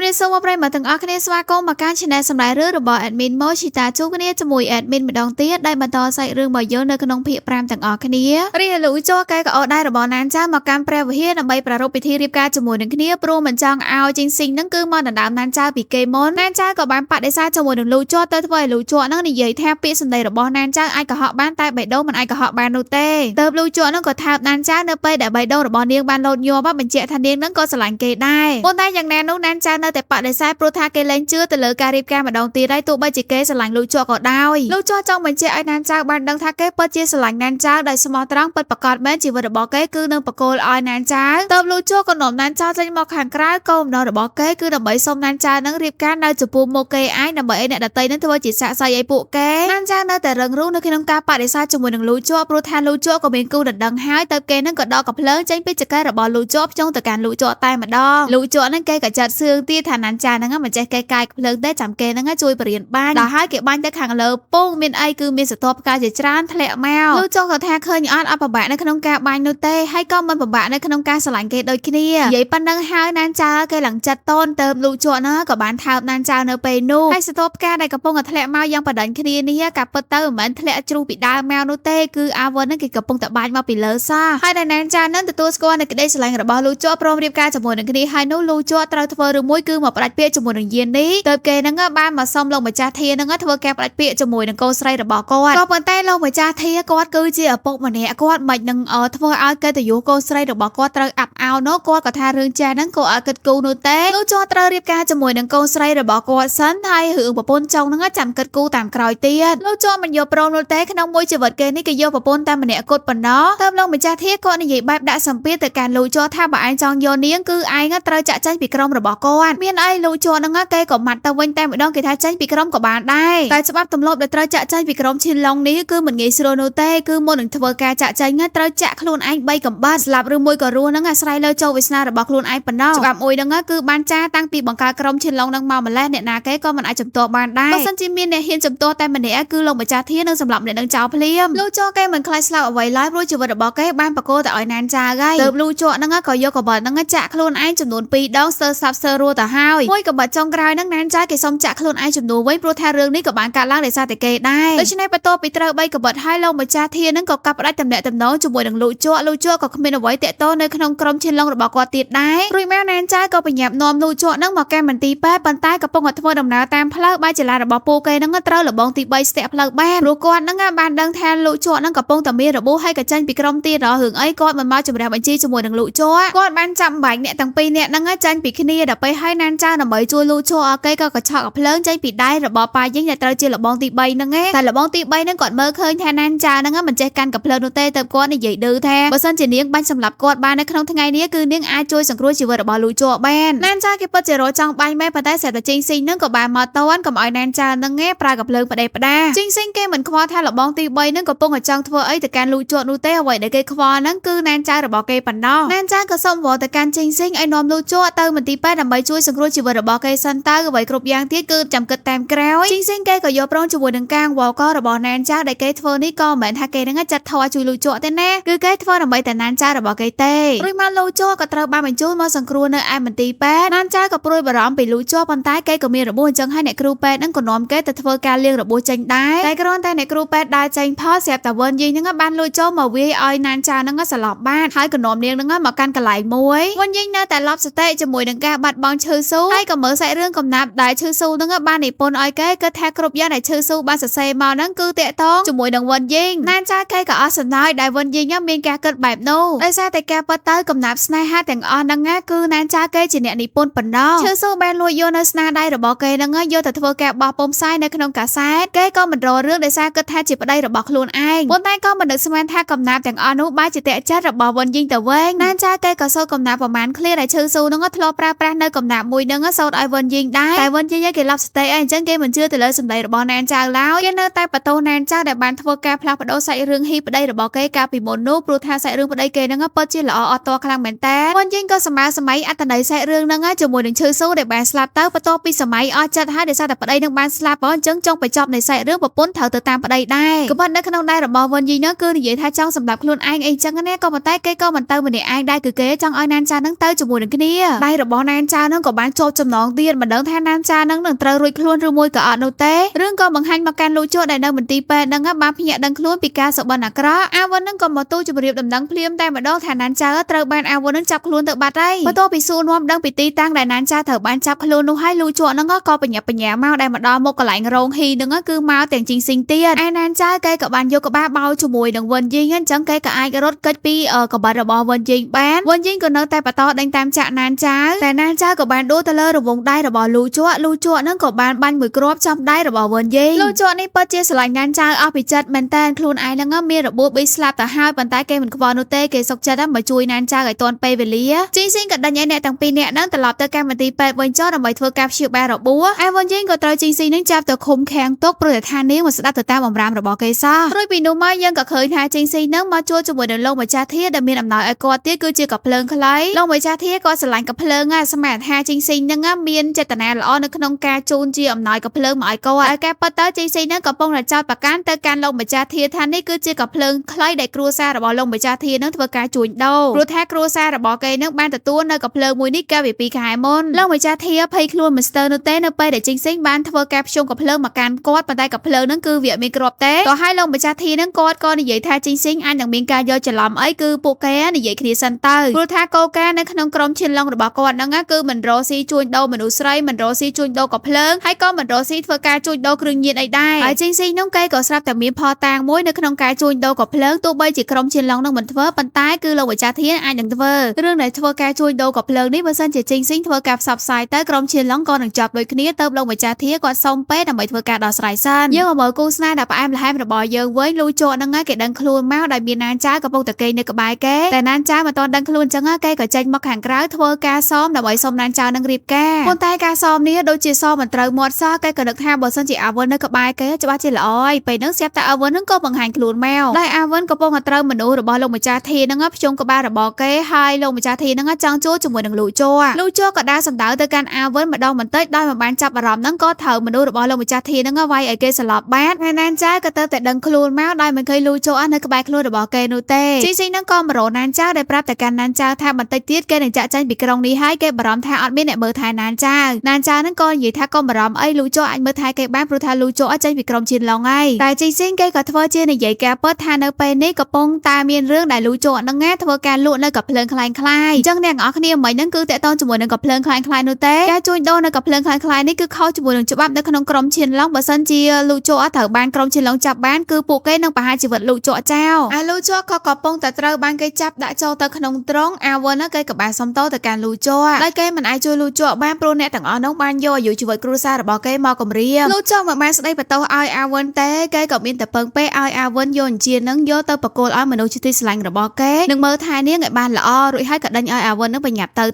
Chubby so what I'm at an Arcanis Wacom, Macanchines and I read about admin Moshita, Tugania to Mui admin Madon Tia, Diamond side room by Yona Canon Pit Pram and Arcania. Real Lucho Kaka or Died about Nanta, Macam Prev here and by Paropiti Ripka to Moon and Clear Brom and Jang out in Sing Nankuman and Nanta became on Nanta go by Pat decide to Moon and Lucho, that way Lucho and only yet have peace and later born Nanta, I got hot band type by Dome and I got hot band no day. The Blue John got tap Nanta, no pay that by Dome bonding band load your up and jet and then got a line gate die. One day young Nano Nantaแต่ปะได้ใช้โปรทาเกเลนเชื่อแต่เลยการรีบแกมาดองตีได้ตัวใบจิเกสลังลูจอก็ได้ลูจอจ้องเหมือนเจ้าไอ้นันจ้าบันดังทาเกเปิดเจสลังนันจ้าได้สมอตรังเปิดประกาศแม้จีวันบอกเกคือหนึ่งประโกลอ้อยนันจ้าเติมลูจอก็หนอมนันจ้าจะมองขังกล้าก็หนอบอกเกคือหนึ่งใบส้มนันจ้านั่งรีบการได้จุปูโมเกไอ้หนึ่งใบเนี่ยดัดเตยนั่นตัวจิตสะใส่ไอ้ปุเกนันจ้านั่นแต่เริงรู้นึกขึ้นน้ำกาปะได้ใช้จมูกหนึ่งลูจอโปรทานลูจอก็เป็นกูดังหายเติมเกนั่งก็ดอกกับเพลิงใจไปจะแก้ระบอลูจอจ้องแต่การลูจอตายมาดองลูจอนั่นเกกับจัดเสื่องตีฐานนันจ้านั่งมันใจไกลๆเพลิงได้จำเกนั่งช่วยเปลี่ยนบ้านแต่ให้เก็บบ้านได้ขังเลยปุ้งมีไอคือมีสต๊อปการจะจานทะเลแมวลูกจงกับแทกเคยอัดอัปบะในขนมกาบานโนเต้ให้ก้อมันปะในขนมกาสลังเกโดยขี้เนี่ยใหญ่ปันดังหายนันจ้าเกหลังจัดต้นเติมลูกจวนะกับบ้านเท้านันจ้าเนเปนูให้สต๊อปการได้กับปุ้งกับทะเลแมวยังประดันขี้เนี่ยนี่กับเปิดเติมเหมือนทะเลจูปิดาแมวโนเต้คืออาวันนั่นกับปุ้งแต่บ้านมาปิดเลยซ่าให้ได้นันจ้านั่นตัวสกอร์ในกระเดสลังระบาลูกจวพร้อมเรียบการจมูกหนึ่งขี้เนี่ยให้นู้ลูกจวตราทเวอร์มวยคือหมอประดับเปียจมูกหนึ่งเย็นนี้เติมเกนั่งบ้านมาซ่อมลงมาจ่าเทียนั่งทเวอร์แกประดับเปียจมูกหนึ่งโกสไรระบาก้อนก็เปิดใต้ลงมาจ่าเทียก้อนคือจีปกมันเนี่ยก้อนมันยังทเวอร์เอาเกตอยู่โกสไรระบาก้อนตราอับเอาโนก้อนกับทาเรื่องจ่านั่งก็เอาเกตกูโนเต้ลูกจวตราเรียบการจมูกหนึ่งโกสไรระบาก้อนสันไทยหือปะปนจงนั่งจำเกตกูตามกรอยเตียลูกจวมันโยโปรโนเต้ขนมมวยจีวัดเกนี่ก็โยปะปนตามมันเนี่ยกดปนเนาะเติมลงมาจ่าเทียก้อนในใหญ่แบบด่าสัมเปียแต่การลูกจวท่าบ่ายจองโยนี้คือไอ้งั้นตราจะใจปีกรมระบาก้อนเมียนไอ้ลูกจวนั่งเกยกับมัดตะวันแต่ไม่ต้องเกยท่าใจปีกรมกับบานได้แต่ฉบับตำรวจได้ตราจะใจปีกรมชินลองนี้คือเหมือนไงสโรโนเต้คือโมหนึ่งทเวอร์กาจะใจงั้นตราจะคลูนไอ้ใบกับบ้านสลับหรือมวยกับรัวนั่งสไลเลอร์โจวิสนาระบาคลูนไอ้ปนนอกฉบับมวยนั่งคือบ้านจ้าตั้งปีบังการกรมชินลองนั่งเมามาแล้วเนี่ยนาเกยก็มันไอ้จำตัวบ้านได้เพราะสันจิมินเนี่ยเห็นจำตัวแต่มันเนี่ยคือลงมาจ่าที่นั่งสำหรับเนี่ยนั่งเจ้าเพลียมลูกโจเกยเหมือนคลายสลับเอาไว้ไล่รู้จักว่าระบาเกยบ้านปะโกแต่อ่อยนานจ้าไงเติมลูกโจนั่งก็โยกับบอลนั่งจะคลูนไอ้จำนวนปีดองเซอร์ซับเซอร์รัวแต่ห้าวมวยกับบอลจงกรายนั่งนานจ้าเกยสมจะคลูนไอ้จำนวนไว้โปรแทนเรื่องนี้กับบ้านการล่างได้ซาแต่เกยได้โดยเฉพาะประตูปีเตอร์ใบกับบอลให้ลงมาจ่าที่นั่งก็กลับได้ตำแหน่งตำแหน่งจมูกดังลูกโจก็คอมเมนต์เอาไว้แต่โตในขนมกรมชินลองระบากอติดได้รุ่ยแมวนานจ้าก็ไปหยับนอมลูกโจนั่งมาแกมันตีแป๊บปันใต้กับปงหัดทวดำนาตามพลักใบจิลาระบาปูเกยนั่งก็เตอร์ระบองตีใบเสียพลักแม่รู้ก่อนนั่งงานบานดังแทนลูกโจนั่งกับปงแต่มีระบุให้กับจันปีกรมตีรอหึงไอ้ก้อนมันมาจุดแดงบัญชีจมูกดังลูกโจก้อนบานจำใบเนี่ยตั้งปีเนี่ยนั่งจันปีขี้นี่ดับไปให้นานจ้าหน่อใบจูลูกโจเกยก็กระชากกับเพลิงใจปีได้ระบาปลายยิ่งใหญ่เตอร์จีระบองตีใบนั่งแต่ระบองตีใบนั่งก่อนเมื่อเคยแทนนานจ้านั่งมันใจกันกับเพลิงโนเต้เติมก้อนในใหญ่ดื้อแท้บสันจะเลี้ยงบ้านสำหรับกอดบ้านในขนมทั้งไงนี้คือเลี้ยงอาช่วยสังครูชีวระบาลูโจแบนนั่นจ้าเก็บปัจเจโรจังใบแม่ปะได้เสร็จแต่จริงซิงนั่งกับบานมาต้อนกับอ้อยนั่นจ้านั่งแง่ปลากับเพลิงปะได้ปะได้จริงซิงเกเหมือนควาแทนระบองตีใบนั่งกับปงกับจังทัวไอแต่การลูโจนูเต้เอาไว้ในเกควานั่งคือนั่นจ้าระบาเกปันนอนั่นจ้าก็ส่งวอแต่การจริงซิงไอนอมลูโจเติมมันตีแป้ดำใบช่วยสังครูชีวระบาเกซันต้ากับใบกรบยางที่คือจำกัดแต้มแกรวจริงซิงเกก็ยอปร้องจมูกดังกลางวอก็ระบานั่นจ้าได้เกทัวนี่ก็เหมือนทาเกนั่งจัดทวช่วยลูโจแต่แน่คือเกทัวดำใบแต่นั่นจ้าระบาเกเต้รุ่ยมาลูโจก็เติมบ้านมันช่วยมาสังครูในไอมันตีแป้นั่นจ้ากับปลุยบารมไปลูโจปันท้ายเกก็มีระบุจังให้ในครูแป้นั่งก็น้อมเกแต่ทวการเลี้ยงระบุจังได้แต่กระโดดแต่ในครูแป้ได้จังพ่อเสียบแต่วันยิงนั่งบ้านลูโจมาวิ่งอ้อยนั่นจ้านั่งก็สลับบ้านให้ก็น้อมเลี้ยงนั่งมากันกันหลายมวยวันยิงน่าแต่รอบสเตจมูกดังแกบัดบอลชื่อสู้ให้ก็เหมือใส่เรื่องกำนับได้ชื่อสู้นั่งบ้านในปนอ้อยเกก็แทกครบยาในชื่อสู้บ้านสเซมานั่งคือเตะท้องจมูกดังวันยิงนั่นจ้าเกก็อสนายได้วันยิงยังมีแกเกิดแบบนู้ได้ซาแต่แกปเตอร์กำนับสไนฮาแต่งอ่อนนั่งง่ายคือนั่นจ้าเกจีเนี่ยในปนปนนอชื่อสู้แบนลอยโยนสนาได้ระบอกเกนั่งง่ายโยแต่ทว่าแกบอปมไซในขนมกาแซดเกก็มันรอเรื่องได้ซาก็แทจิบได้ระบอกคลูนไอบนใต้ก็มันดึกสมัยแทกำนับแต่งอ่อนนุบ้าจิเตะจัดระบอกวันยิงแต่เว้งนั่นจ้าเกก็โซ่กำนับประมาณเคลียร์ได้ชื่อสู้นั่งก็ทะเลาะปราในกำนับมวยนั่งก็โซ่ไอวันยิงได้แต่วันยิงยังเกลับสเตย์ไอจังเกมันเชื่อแต่เลยสมัยระบอกแนนจ้าแล้วเกเนอร์ใต้ประตูแนนจ้าแต่บานทว่าแกพลักประตูใส่เรื่องฮีปได้ระบอกเกกาปิโมนุปรูทาใส่เรื่องประเดเกนั่งก็เปิดจีหล่ออตัวคลังเหมือนแต่วันยิงก็สมัยอัตนัยใส่เรื่องนั่งก็จมูกหนึ่งชื่อสู้ได้แบนสลับเต้าประตูปีสมัยอจัดให้ได้ซาแต่ประเดนั่งบานสลับบอลจังจงไปจอบในใส่เรื่องปะปุ้นเถาเติมตามประเดได้ก็พันนักขนมได้ระบอกวันยิงนั่งคือในท่าจ้องสำหรับคลุนไอเองจังก็แน่ก็มาใต้เกก็มันเต้ามันในไอได้คือเกจังอ้อยนานจานั่งเต้าจมูกหนึ่งนี้ได้ระบอกนานจานั่งก็ បានជាប់ចំណងទៀតមិនដឹងថាណានចានឹងត្រូវរួចខ្លួនឬមួយក៏អត់នោះទេរឿងក៏បង្ហាញមកកាន់លូជក់ដែលនៅមន្ទីរពេទ្យនឹងបានភ្ញាក់ដឹងខ្លួនពីការសុបិនអាក្រក់អាវុននឹងក៏មកទូជម្រាបដំណឹងភ្លាមតែម្ដងថាណានចាត្រូវបានអាវុននឹងចាប់ខ្លួនទៅបាត់ហើយបន្ទាប់ពីសួរនាំដឹងពីទីតាំងដែលណានចាត្រូវបានចាប់ខ្លួននោះហើយលូជក់នឹងក៏បញ្ញាបញ្ញាមកដែលមកដល់មុខកន្លែងរោងហ៊ីនឹងគឺមកទាំងជីងស៊ីងទៀតឯណានចាគេក៏បានយកក្បាលបោជាមួយនឹងវិនយីងអញ្ចឹងគេក៏អាចរត់គេចពីក្បត់របស់វិនយីងបានវិនយីងក៏នៅតែបន្តដេញតាមចាក់ណានចាតែណានចាក៏បានដួលទៅលើរង្វង់ដៃរបស់លូជក់នឹងក៏បានបាញ់មួយគ្រាប់ចំដៃរបស់វិនយីងលូជក់នេះពិតជាស្រឡាញ់ណានចាអស់ពីចិត្តមែនតើខ្លួនឯងនឹងមានរបួសប៊ីស្លាប់ទៅហើយប៉ុន្តែគេមិនខ្វល់នោះទេគេសុកចិត្តមកជួយណានចាឲ្យទាន់ពេលវេលាជីស៊ីងក៏ដេញឲ្យអ្នកទាំងពីរនាក់នឹងត្រឡប់ទៅកម្មវិធីពេទ្យវិញចុះដើម្បីធ្វើការព្យាបាលរបួសឯវិនយីងក៏ត្រូវជីស៊ីងនឹងចាប់ទៅឃុំឃាំងទុកព្រោះតែថានាងមកស្ដាប់ទៅតាមបំរាមរបស់គេសោះរួចពីនោះមកយើងក៏ឃើញថាជីស៊ីងនឹងមកជួបជាមួយនឹងលោកម្ចាស់ធាដែលមានអំណោយឲ្យគាត់ទៀតគឺជាកាភ្លើងខ្លីលោកម្ចាស់ធាក៏ស្រឡាញ់កាភ្លើងស្មានថាជីស៊ីងនឹងមានចេតនាល្អនៅក្នុងការជូនជាអំណោយកាភ្លើងមកឲ្យគាត់ហើយការប៉ះតើជីស៊ីងនឹងកំពុងតែចោទប្រកាន់ទៅកាន់លោកម្ចាស់ធាថានេះគឺជាកាភ្លើងខ្លីដែលគ្រួសាររបស់លោកម្ចាស់ធានឹងធ្វើការជួញដូរព្រោះថាគ្រួសាររបស់គេនឹងបានទទួលនៅកាភ្លើងមួយនេះកាលពី2ខែមុនលោកម្ចាស់ធាភ័យខ្លួនមិនស្ទើរនោះទេនៅពេលដែលជីស៊ីងបានធ្វើការភ្ជុំកាភ្លើងមកកាន់គាត់ប៉ុន្តែកាភ្លើងនឹងគឺវាមានគ្រាប់ទេក៏ហើយលោកម្ចាស់ធានឹងគាត់ក៏និយាយថាជីស៊ីងអាចនឹងមានការយកច្រឡំអីគឺពួកគេនិយាយគ្នាសិនទៅព្រោះថាកោការនៅក្នុងក្រុមឈិនឡុងរបស់គាត់ហ្នឹងគឺមិនរកស៊ីជួញដូរមនុស្សស្រីមិនរកស៊ីជួញដូរកាភ្លើងហើយក៏មិនរកស៊ីធ្វើការជួញដូរគ្រឿងញៀនអីដែរហើយជីស៊ីងនោះគេក៏ស្រាប់តែមានផលតាំងមួយនៅក្នុងការជួញដូរកាភ្លើងទោះបីជាក្រុមឈិនឡុងនឹងមិនធ្វើប៉ុន្តែគឺលោកម្ចាស់ធាអាចនឹងធ្វើរឿងដែលធ្វើការជួញដូរកាភ្លើងនេះបើសិនជាជីស៊ីងធ្វើការផ្សព្វផ្សាយទៅក្រុមឈិនឡុងក៏នឹងចាប់ដូចគ្នាទៅលោកម្ចាស់ធាគាត់សុំពេលដើម្បីធ្វើការដោះស្រាយសិនយើងមកមើលគូស្នេហ៍ដែលផ្អែមល្ហែមរបស់យើងវិញលូជក់ហ្នឹងគេដឹងខ្លួនមកដោយមានណានចាកំពុងតែគេងនៅក្បែរគេតែណានចាមិនទាន់ដឹងខ្លួនអញ្ចឹងគេក៏ចេញមកខាងក្រៅធ្វើការសមដើម្បីសុំណានចានឹងរៀបការប៉ុន្តែការសមនេះដូចជាសមមិនត្រូវមាត់សោះគេក៏នឹកថាបើសិនជាអាវិននៅក្បែរគេច្បាស់ជាល្អហើយពេលហ្នឹងស្រាប់តែអាវិនហ្នឹងក៏បង្ហាញខ្លួនមកដោយអាវិនកំពុងតែត្រូវមនុស្សរបស់លោកម្ចាស់ធាហ្នឹងភ្ជុំក្បាលរបស់គេហើយលោកម្ចាស់ធាហ្នឹងចង់ជួជាមួយនឹងលូជក់ក៏ដើរសម្ដៅទៅកាន់អាវិនម្ដងបន្តិចដោយមិនបានចាប់អារម្មណ៍ហ្នឹងក៏ត្រូវមនុស្សរបស់លោកម្ចាស់ធាហ្នឹងវាយឲ្យគេស្លាប់បាត់ហើយណានចាក៏ទៅតែដឹងខ្លួនមកដោយមិនឃើញលូជក់នៅក្បែរខ្លួនរបស់គេនោះទេជីស៊ីងហ្នឹងក៏មករកណានចាដែលប្រាប់តែកាន់ណានចាថាបន្តិចទៀតគេនឹងចាក់ចេញពីក្រុងនេះហើយគេបារម្ភថាអត់មានអ្នកមើលថែណានចាហ្នឹងក៏និយាយថាកុំបារម្ភអីលូជក់អាចមើលថែគេបានព្រោះថាលូជក់ចេញពីក្រុមឈិនឡុងហើយតែជីស៊ីងគេក៏ធ្វើជានិយាយការពិតថានៅពេលនេះកំពុងតែមានរឿងដែលលូជក់ហ្នឹងធ្វើការលក់នៅកាភ្លើងคล้ายៗអញ្ចឹងអ្នកទាំងអស់គ្នាមិនហ្នឹងគឺតេតតជាមួយនឹងកាភ្លើងคล้ายៗនោះទេការជួញដូរនៅកាភ្លើងคล้ายៗនេះគឺខុសជាមួយនឹងច្បាប់នៅក្នុងក្រុមឈិនឡុងបើសិនជាលូជក់ត្រូវបានក្រុមឈិនឡុងចាប់បានគឺពួកគេនឹងប្រហារជីវិតលូជក់ចោលហើយលូជក់ក៏កំពុងតែត្រូវបានគេចាប់ដាក់ចូលទៅក្នុងទ្រុងអាវិនគេក៏បានសុំតទៅកាន់លូជក់ហើយគេមិនអាចជួយលូជក់បានព្រោះអ្នកទាំងអស់នោះបានយកអាយុជីវិតគ្រួសាររបស់គេមកគំរាមលូជក់មិនបានស្ដីបន្ទោសឲ្យអាវិនទេគេក៏មានតែពឹងពេឲ្យអាវិនយកអញ្ជៀននឹងយកទៅបកគោលឲ្យមនុស្សជាទីស្រឡាញ់របស់គេនឹងមើលថែនាងឲ្យបានល្អរួចហើយក៏ដេញឲ្យអាវិននឹងបញ្ញាប់ទៅ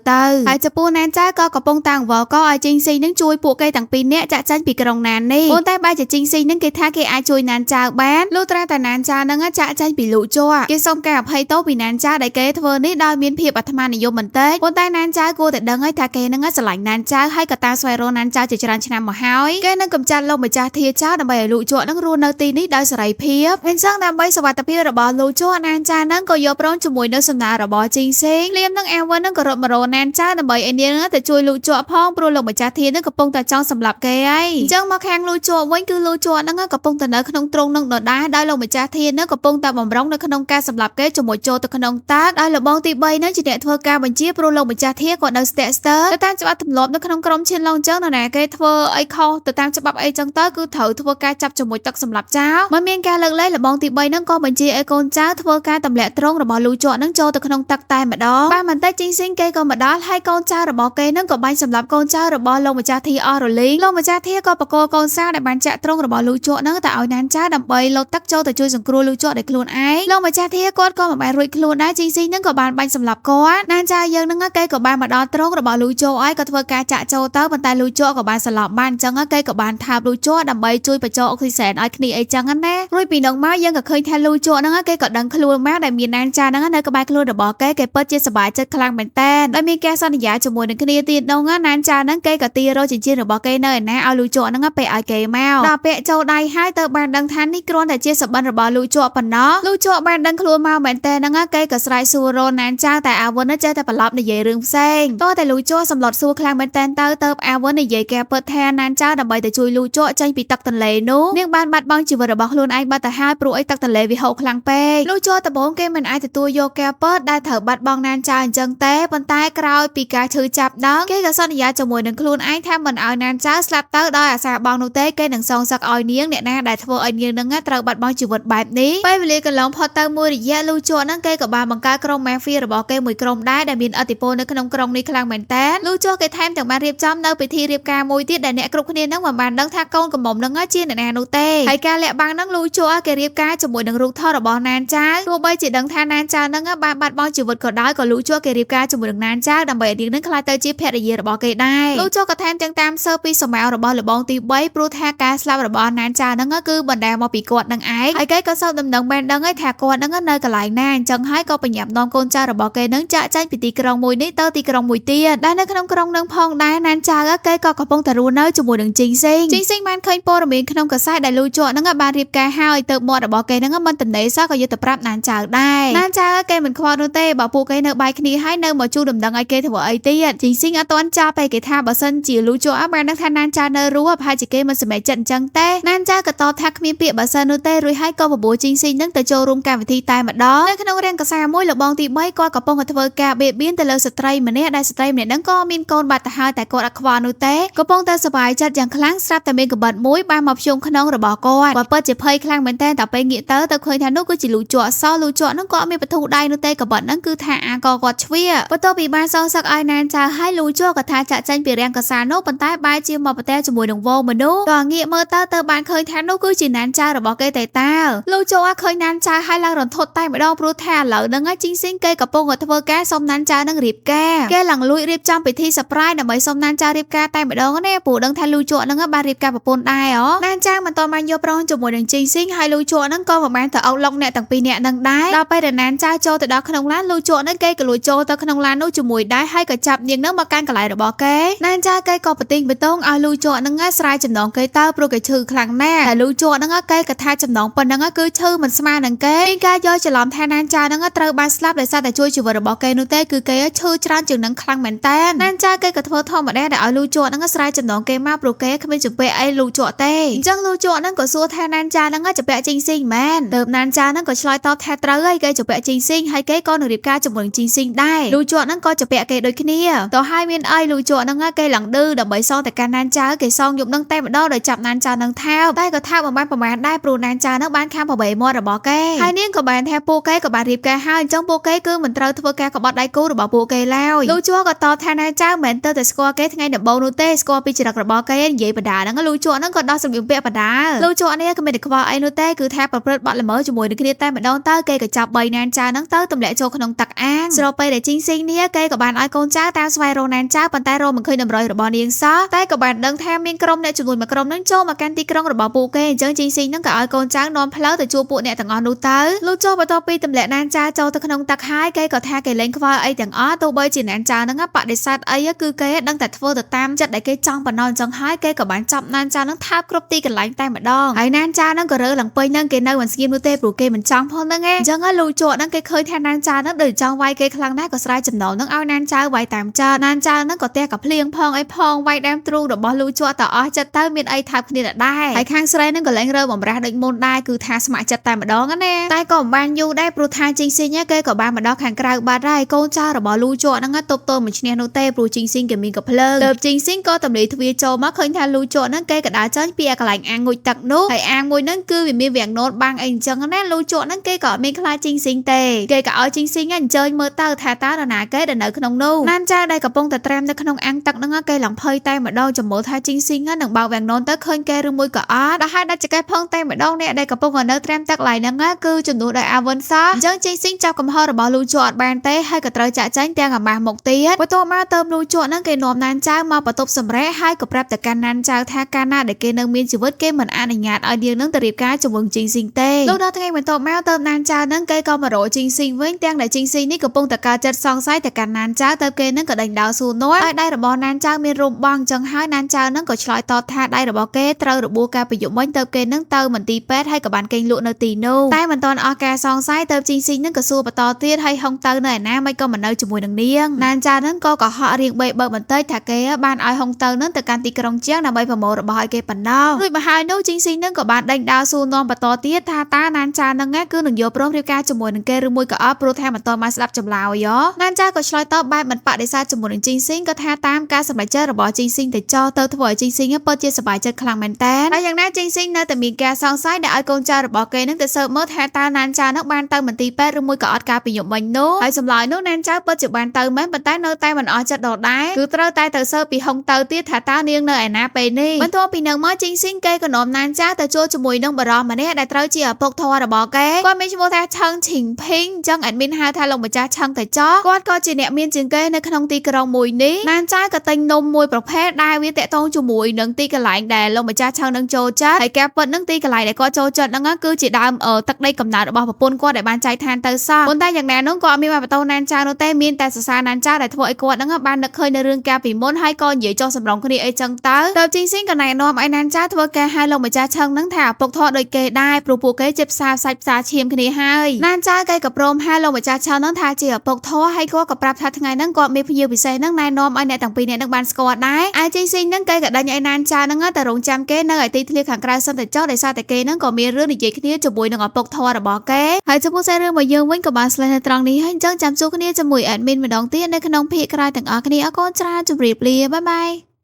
ហើយចំពោះណានចាក៏កំពុងតាំងវល់ក៏ឲ្យជីងស៊ីនឹងជួយពួកគេទាំងពីរនាក់ចាក់ចាញ់ពីក្រុងណាននេះប៉ុន្តែបែរជាជីងស៊ីនឹងគេថាគេអាចជួយណានចាបានលុះត្រាតែណានចានឹងចាក់ចាញ់ពីលូជក់គេសុំការអភ័យទោសពីណានចាដែលគេធ្វើនេះដោយមានភាពអាត្មានិយមបន្តិចប៉ុន្តែណានចាគួរតែដឹងឲ្យថាគេនឹងស្រឡាញ់ណានចាហើយក៏តាមស្វែងរកណានចាជាច្រើនឆ្នាំមកហើយគេនឹងកំចាត់លោកម្ចាស់ធាចោលដើម្បីឲ្យលូជក់នឹងរស់នៅទីនេះដោយសេរីភាពអញ្ចឹងដើម្បីសុវត្ថិភាពរបស់លូជក់ណានចានឹងក៏យកព្រមជាមួយនៅសំណើរបស់ជីងសេងលៀមនឹងអាវិននឹងក៏រត់មករកណានចាដើម្បីឲ្យនាងទៅជួយលូជក់ផងព្រោះលោកម្ចាស់ធានឹងកំពុងតែចង់សម្លាប់គេហើយអញ្ចឹងមកខាងលូជក់វិញគឺលូជក់នឹងកំពុងតែនៅក្នុងទ្រុងនឹងដដែលដោយលោកម្ចាស់ធានឹងកំពុងតែបំរុងនៅក្នុងការសម្លាប់គេជាមួយចូលទៅក្នុងតាកដោយលបងទី3នឹងជាអ្នកធ្វើការបញ្ជាព្រោះលោកម្ចាស់ធាក៏នៅស្ទាក់ស្ទើរទៅតាមច្បាប់ទម្លាប់នៅក្នុងក្រុមឈិនឡុងអញ្ចឹងនរណាគេធ្វើអីខុសទៅតាមច្បាប់អីចឹងទៅគឺត្រូវធ្វើការចាប់ជាមួយទឹកសម្លាប់ចោលមិនមានការលើកលែងលបងទី3នឹងក៏បញ្ជាឲ្យកូនចៅធ្វើការទម្លាក់ទ្រង់របស់លូជក់នឹងចូលទៅក្នុងទឹកតែម្ដងបានបន្តិចជីងស៊ីងគេក៏មកដល់ហើយកូនចៅរបស់គេនឹងក៏បាញ់សម្លាប់កូនចៅរបស់លោកម្ចាស់ធាអស់រលីងលោកម្ចាស់ធាក៏បកគោកូនសៅដែលបានចាក់ទ្រង់របស់លូជក់នឹងទៅឲ្យណានចាដើម្បីលោតទឹកចូលទៅជួយសង្គ្រោះលូជក់ដោយខ្លួនឯងលោកម្ចាស់ធាគាត់ក៏មិនបានរួចខ្លួនដែរជីងស៊ីងនឹងក៏បានបាញ់សម្លាប់គាត់ណានចាយើងនឹងគេក៏បានមកដល់ទ្រង់របស់លូជក់ឲ្យក៏ធ្វើការចាក់ចូលទៅប៉ុន្តែលូជក់ក៏បានស្លាប់បានអញ្ចឹងគេក៏បានថាបលូជក់ដើម្បីជួយបញ្ចូលអុកស៊ីសែនឲ្យគ្នាអីចឹងណារួចពីនោះមកយើងក៏ឃើញថាលូជក់ហ្នឹងគេក៏ដឹងខ្លួនមកដែលមានណានចាហ្នឹងនៅក្បែរខ្លួនរបស់គេពិតជាសប្បាយចិត្តខ្លាំងមែនតើដោយមានការសន្យាជាមួយនឹងគ្នាទៀតនោះណានចាហ្នឹងគេក៏ទីរកចិញ្ចៀនរបស់គេនៅឯណាឲ្យលូជក់ហ្នឹងពេលឲ្យគេមកដល់ពាក់ចូលដៃហើយទៅបានដឹងថានេះគ្រាន់តែជាសបិនរបស់លូជក់ប៉ុណ្ណោះលូជក់បានដឹងខ្លួនមកមែនតើហ្នឹងគេក៏ស្រែកសួររណានចាតែអាវិនចេះតែប្រឡប់និយាយរឿងផ្សេងតោះតែលូជក់ស សម្លុតសួរខ្លាំងមែនតែនទៅអាវុននិយាយកែពិតថាណានចៅដើម្បីទៅជួយលូជក់ចេញពីទឹកទន្លេនោះនាងបានបាត់បង់ជីវិតរបស់ខ្លួនឯងបាត់ទៅហើយព្រោះអីទឹកទន្លេវាហូរខ្លាំងពេកលូជក់ដំបូងគេមិនអាចទទួលយកកែពិតដែលត្រូវបាត់បង់ណានចៅអញ្ចឹងទេប៉ុន្តែក្រោយពីការឈឺចាប់ដល់គេក៏សន្យាជាមួយនឹងខ្លួនឯងថាមិនឲ្យណានចៅស្លាប់ទៅដោយអាសាបងនោះទេគេនឹងសងសឹកឲ្យនាងអ្នកណាដែលធ្វើឲ្យនាងនឹងត្រូវបាត់បង់ជីវិតបែបនេះពេលវេលាកន្លងផុតទៅមួយរយៈលូជក់នឹងគេក៏បានបង្កើតក្រុម Mafia របស់គេមួយក្រុមដែរដែលមានឥទ្ធិពលនៅក្នុងក្រុងនេះខ្លាំងមែនតើលូជក់គេថែមទាំងបានរៀបចំនៅពិធីរៀបការមួយទៀតដែលអ្នកគ្រប់គ្នានឹងមិនបានដឹងថាកូនកំមុំនឹងជាអ្នកណានោះទេហើយការលាក់បាំងនឹងលូជក់គេរៀបការជាមួយនឹងរូបថតរបស់ណានចៅទោះបីជាដឹងថាណានចៅនឹងបានបាត់បង់ជីវិតក៏ដោយក៏លូជក់គេរៀបការជាមួយនឹងណានចៅដើម្បីឲ្យនាងនឹងខ្លាចទៅជាភរិយារបស់គេដែរលូជក់ក៏ថែមទាំងតាមសើពីសម័យរបស់លបងទី3ព្រោះថាការស្លាប់របស់ណានចៅនឹងគឺបណ្ដាលមកពីគាត់នឹងឯងហើយគេក៏សោកដំណឹងបានដឹងថាគាត់នឹងនៅកន្លែងណាអញ្ចឹងហើយក៏បញ្ញាប់នាំកូនចៅរបស់គេនឹងចាក់ចែងពីទីក្រុងមួយនេះទៅទីក្រុងមួយទៀតដែលនៅក្នុងក្រុងនឹងផងដែរណានចៅគេក៏កំពុងតែរស់នៅជាមួយនឹងជីងស៊ីងបានឃើញព័ត៌មានក្នុងកាសែតដែលលូជក់នឹងបានរៀបការហើយទៅមាត់របស់គេនឹងមិនតនេសោះក៏យកទៅប្រាប់ណានចៅដែរណានចៅគេមិនខ្វល់នោះទេបើពួកគេនៅបាយគ្នាហើយនៅមកជួដំណឹងឲ្យគេធ្វើអីទៀតជីងស៊ីងអត់ទាន់ចាប់ពេលគេថាបើសិនជាលូជក់បានដឹងថាណានចៅនៅរស់ប្រហែលជាគេមិនសម្រេចចិត្តអញ្ចឹងទេណានចៅក៏តបថាគ្មានពាក្យបើសិននោះទេរួចហើយក៏បបួលជីងស៊ីងនឹងទៅចូលរួមកម្មវិធីតែម្ដងនៅក្នុងរានកាសាមួយលបងទី3គាត់កំពុងតែធ្វើការបៀតបៀនទៅលើស្ត្រីម្នាក់ដែលស្ត្រីម្នាក់ហ្នឹងក៏មានកូនបាត់ទៅហើយតែគាត់អត់ខ្វល់នោះទេកំពុងតែសប្បាយចិត្តយ៉ាងខ្លាំងស្រាប់តែមានកបិតមួយបានមកភ្ជុំក្នុងរបស់គាត់ពិតជាភ័យខ្លាំងមែនតើតែពេលងាកទៅឃើញថានោះគឺជាលូជក់សោះលូជក់ហ្នឹងក៏អត់មានបទុដៃនោះទេកបិតហ្នឹងគឺថាអាកគាត់ជ្វាបន្ទាប់ពីបានសងសឹកឲ្យណានចៅហើយលូជក់ក៏ថាចាក់ចេញពីរានកាសានោះប៉ុន្តែបែរជាមកប្រទះជាមួយនឹងវងមនុស្សក៏ងាកមើលទៅបានឃើញថានោះគឺជាណានចៅរបស់គេតែតើលូជក់ឃើញណានចៅហើយឡើងរន្ធត់តែម្ដងព្រោះថាឥឡូវហ្នឹងជីងស៊ីងគេកំពុងតែធ្វើការសុំណានចៅនឹងរៀបការគេឡើងលួចរៀបចំពិធី surprise ដើម្បីសុំណានចៅរៀបការតែម្ដងណាព្រោះដឹងថាលូជក់ហ្នឹងបានរៀបការប្រពន្ធដែរណានចៅមិនតបានយកប្រងជាមួយនឹងជីងស៊ីងហើយលូជក់ហ្នឹងក៏មិនបានទៅអុកឡុកអ្នកទាំងពីរនាក់ហ្នឹងដែរដល់ពេលដែលណានចៅចូលទៅដល់ក្នុងឡានលូជក់ហ្នឹងគេក៏លួចចូលទៅក្នុងឡាននោះជាមួយដែរហើយក៏ចាប់នាងហ្នឹងមកកាន់កន្លែងរបស់គេណានចៅគេក៏បន្ទិញបន្ទងឲ្យលូជក់ហ្នឹងស្រាយចំណងគេទៅព្រោះគេឈឺខ្លាំងណាស់តែលូជក់ហ្នឹងគេក៏ថាចំណងប៉ុណ្ណឹងគឺឈឺមិនស្មើនឹងគេមានការយកច្រឡំថាណានចៅហ្នឹងត្រូវបានស្លាប់ដោយសារតែជួយជីវិតរបស់គេនោះទេគឺគេឈឺច្រើនជាងនឹងខ្លាំងមែនតើណានចៅគេក៏ធ្វើធម្មតាដែលឲ្យលូជក់ហ្នឹងស្រាយចំណងគេមកព្រោះគេគ្មានជំពាក់អីលូជក់ទេអញ្ចឹងលូជក់ហ្នឹងក៏សួរថាណានចៅហ្នឹងជំពាក់ជីងស៊ីងមែនទើបណានចៅហ្នឹងក៏ឆ្លើយតបថាត្រូវហើយគេជំពាក់ជីងស៊ីងហើយគេក៏នឹងរៀបការជាមួយនឹងជីងស៊ីងដែរលូជក់ហ្នឹងក៏ជំពាក់គេដូចគ្នាតោះហើយមានអីលូជក់ហ្នឹងគេឡើងឌឺដើម្បីសងតែការណានចៅគេសងយប់ហ្នឹងតែម្ដងដោយចាប់ណានចៅហ្នឹងថោបតែក៏ថោបមិនបានប្រមាណដែរព្រោះណានចៅហ្នឹងបានខាំប្របីមាត់របស់គេហើយនាងក៏បានថាពួកគេក៏បានរៀបការហើយអញ្ចឹងពួកគេគឺមិនត្រូវធ្វើការក្បត់ដៃគូរបស់ពួកគេឡើយលូជក់ក៏តបថាណានចៅមិនទៅតែស្គាល់គេថ្ងៃដំបូងនោះទេស្គាល់ពីចរិតរបស់គេនិយាយបដាហ្នឹងលូជក់ហ្នឹងក៏ដោះសម្លៀកបំពាក់បដាលូជក់នេះក៏មានតែខ្វល់អីនោះទេគឺថាប្រព្រឹត្តបទល្មើសជាមួយនឹងគ្នាតែម្ដងទៅគេក៏ចាប់បីណានចៅហ្នឹងទៅទម្លាក់ចូលក្នុងទឹកអាងស្របពេលដែលជីងស៊ីងនេះគេក៏បានឲ្យកូនចៅតាមស្វែងរកណានចៅប៉ុន្តែរកមិនឃើញតម្រុយរបស់នាងសោះតែក៏បានដឹងថាមានក្រុមអ្នកជំនួយមួយក្រុមហ្នឹងចូលមកកាន់ទីក្រុងរបស់ពួកគេអញ្ចឹងជីងស៊ីងហ្នឹងក៏ឲ្យកូនចៅនាំផ្លូវទៅជួបពួកអ្នកទាំងអស់នោះទៅលូជក់បន្ទាប់ពីទម្លាក់ណានចៅចូលទៅក្នុងទឹកហើយគេក៏ថាគេលែងខ្វល់អីទាំងអស់ទោះបីជាណានចៅហ្នឹងបដិសេធអីគឺគេដឹងតែធ្វើទៅតាមចិត្តដែលគេចង់ប៉ុណ្ណោះអញ្ចឹងហើយគេក៏បានចាប់ណានចៅហ្នឹងថាបគ្រប់ទីកន្លែងតែម្ដងហើយណានចៅហ្នឹងក៏រើឡើងពេញហ្នឹងគេនៅមិនស្ងៀមនោះទេព្រោះគេមិនចង់ផងហ្នឹងអញ្ចឹងលូជក់ហ្នឹងគេឃើញថាណានចៅហ្នឹងដូចចង់វាយគេខ្លាំងណាស់ក៏ស្រែកចំណងហ្នឹងឲ្យណានចៅវាយតាមចិត្តណានចៅហ្នឹងក៏ទះកាភ្លៀងផងអីផងវាយដើមទ្រូងរបស់លូជក់ទៅអស់ចិត្តទៅមានអីថាបគ្នាដែរហើយខាងស្រីហ្នឹងក៏លែងរើបំរាស់ដូចមុនដែរគឺថាស្ម័គ្រចិត្តតែម្ដងណាតែក៏មិនបានយូរដែរព្រោះថាជីងស៊ីងគេក៏បានមកដល់ខាងក្រៅបាត់ហើយកូនចៅរបស់លូជក់ហ្នឹងទប់ទល់មិនឈ្នះនោះទេព្រោះជីងស៊ីងគេមានកំភ្លើងលើជីងស៊ីងក៏ទម្លាយទ្វារចូលមកឃើញថាលូជក់ហ្នឹងគេក៏ដើរចេញពីកន្លែងអាងងូចទឹកនោះហើយអាងមួយហ្នឹងគឺវាមានវាំងណូតបាំងអីអញ្ចឹងណាលូជក់ហ្នឹងគេក៏អត់មានខ្លាចជីងស៊ីងទេគេក៏ឲ្យជីងស៊ីងអញ្ជើញមើលទៅថាតើនរណាគេដែលនៅក្នុងនោះណានចៅដែលកំពុងតែត្រាំនៅក្នុងអាងទឹកហ្នឹងគេឡើងភ័យតែម្ដងចាំមើលថាជីងស៊ីងនឹងបើកវាំងណូតទៅឃើញគេឬមួយក៏អត់ដល់ហើយដាច់ចកេះផងតែម្ដងអ្នកដែលកំពុងនៅត្រាំទឹកឡៃហ្នឹងគឺជំនួសដោយអាវិនសោះអញ្ចឹងជីងស៊ីងចាប់កំហុសរបស់លូជក់អត់បានទេហើយក៏ត្រូវចាក់ចែងទាំងអាម៉ាស់មុខទៀតបន្ទាប់មកទៅលូជក់ហ្នឹងគេនាំណានចៅមកបន្ទប់សម្រាប់ហើយក៏ប្រាប់ទៅកាន់ណានចៅថាកាលណាដែលគេនៅមានជីវិតគេមិនអនុញ្ញាតឲ្យនាងនឹងទៅរៀបការជាមួយជីងស៊ីងទេលុះដល់ថ្ងៃបន្ទាប់មកទៅណានចៅហ្នឹងគេក៏មករកជីងស៊ីងវិញទាំងដែលជីងស៊ីងនេះកំពុងតែកើតចិត្តសង្ស័យទៅកាន់ណានចៅទៅគេហ្នឹងក៏ដេញដោលសួរនោះហើយដៃរបស់ណានចៅមានរំបងចឹងហើយណានចៅហ្នឹងក៏ឆ្លើយតបថាដៃរបស់គេត្រូវរបួសការប្រយុទ្ធវិញទៅគេហ្នឹងទៅមន្ទីរពេទ្យហើយក៏បានគេងលក់នៅទីនោះតែមិនទាន់អស់ការសង្ស័យទៅជីងស៊ីងហ្នឹងក៏សួរបន្តទៀតហើយហុងទៅនៅឯណាមិនក៏មិននៅជាមួយនឹងនាងណានចៅហ្នឹងក៏កុហក ហករៀង3បើបន្តិចថាគេបានឲ្យហុងទៅនឹងទៅកាន់ទីក្រុងជាងដើម្បីប្រមូលរបស់ឲ្យគេប៉ុណ្ណោះរួចមកហើយនោះជីងស៊ីនឹងក៏បានដេញដោលសួរនាំបន្តទៀតថាតាណានចានឹងគឺនឹងយកព្រមរៀបការជាមួយនឹងគេឬមួយក៏អត់ព្រោះថាមិនតបានស្ដាប់ចម្លើយណានចាក៏ឆ្លើយតបបែបមិនបដិសេធជាមួយនឹងជីងស៊ីក៏ថាតាមការសម្រេចចិត្តរបស់ជីងស៊ីទៅចោលទៅធ្វើឲ្យជីងស៊ីពិតជាសប្បាយចិត្តខ្លាំងមែនតើហើយយ៉ាងណាជីងស៊ីនៅតែមានការសង្ស័យដែលឲ្យកូនចៅរបស់គេនឹងទៅស៊ើបមើលថាតើណានចានឹងបានទៅមន្ទីរពេទ្យឬមួយក៏អត់ការពីយប់មិញនោះហើយចម្លើយនោះណានចាពិតជាបានទៅមែនប៉ុន្តែនៅតែមិនអស់ចិត្តដដែលគឺត្រូវតែទៅស៊ើបពីហុងទៅទៀតថាតើនាងនៅឯណាពេលនេះបន្ទាប់ពីនឹងមកជីងស៊ីគេក៏នាំណានចាទៅជួបជាមួយនឹងបារម្ភម្នាក់ដែលត្រូវជាឪពុកធម៌របស់គេគាត់មានឈ្មោះថាឆឹងឈីងភីងអញ្ចឹងអេដមីនហៅថាលោកម្ចាស់ឆឹងទៅចោះគាត់ក៏ជាអ្នកមានជាងគេនៅក្នុងទីក្រុងមួយនេះណានចាក៏ទិញនំមួយប្រភេទដែលវាតាក់ទងជាមួយនឹងទីកន្លែងដែលលោកម្ចាស់ឆឹងនឹងចូលចិត្តហើយការពិតនឹងទីកន្លែងដែលគាត់ចូលចិត្តហ្នឹងគឺជាដើមទឹកដីកំណើតរបស់ប្រពន្ធគាត់ដែលបានចែកឋានទៅសោះប៉ុន្តែយ៉ាងណានោះក៏អត់មានបានបន្តណានចានោះទេមានតែសរសើរណានចាដែលធ្វើឲ្យគាត់ហ្នឹងបាននឹកឃើញនៅរឿងកាលពីមុនហើយក៏និយាយចុះសម្រងគ្នាអីចឹងទៅជីងស៊ីក៏ណែនាំឲ្យណានចាធ្វើការហៅលោកម្ចាស់ឆឹងហ្នឹងថាឪពុកធម៌ដូចគេដែរព្រោះពួកគេជាផ្សារសាច់ផ្សារឈាមគ្នាហើយណានចាគេក៏ព្រមហៅលោកម្ចាស់ឆឹងហ្នឹងថាជាឪពុកធម៌ហើយគាត់ក៏ប្រាប់ថាថ្ងៃហ្នឹងគាត់មានភ្ញៀវពិសេសហ្នឹងណែនាំឲ្យអ្នកទាំងពីរនាក់ហ្នឹងបានស្គាល់ដែរឯជីងស៊ីហ្នឹងគេក៏ដេញឲ្យណានចាហ្នឹងទៅរងចាំគេនៅឯទីធ្លាខាងក្រៅសិនទៅចុះដោយសារតែគេហ្នឹងក៏មានរឿងនិយាយគ្នាជាមួយនឹងឪពុកធម៌របស់គេហើយចំពោះសាររឿងរបស់យើងវិញក៏បានស្លេះនៅត្រង់នេះហើយអញ្ចឹងចាំជួបគ្នាជាមួយ admin ម្ដងទៀតនៅក្នុងភាគក្រោយទាំងអស់គ្នាអរគុណច្រើនជម្រាបលាបាយបាយ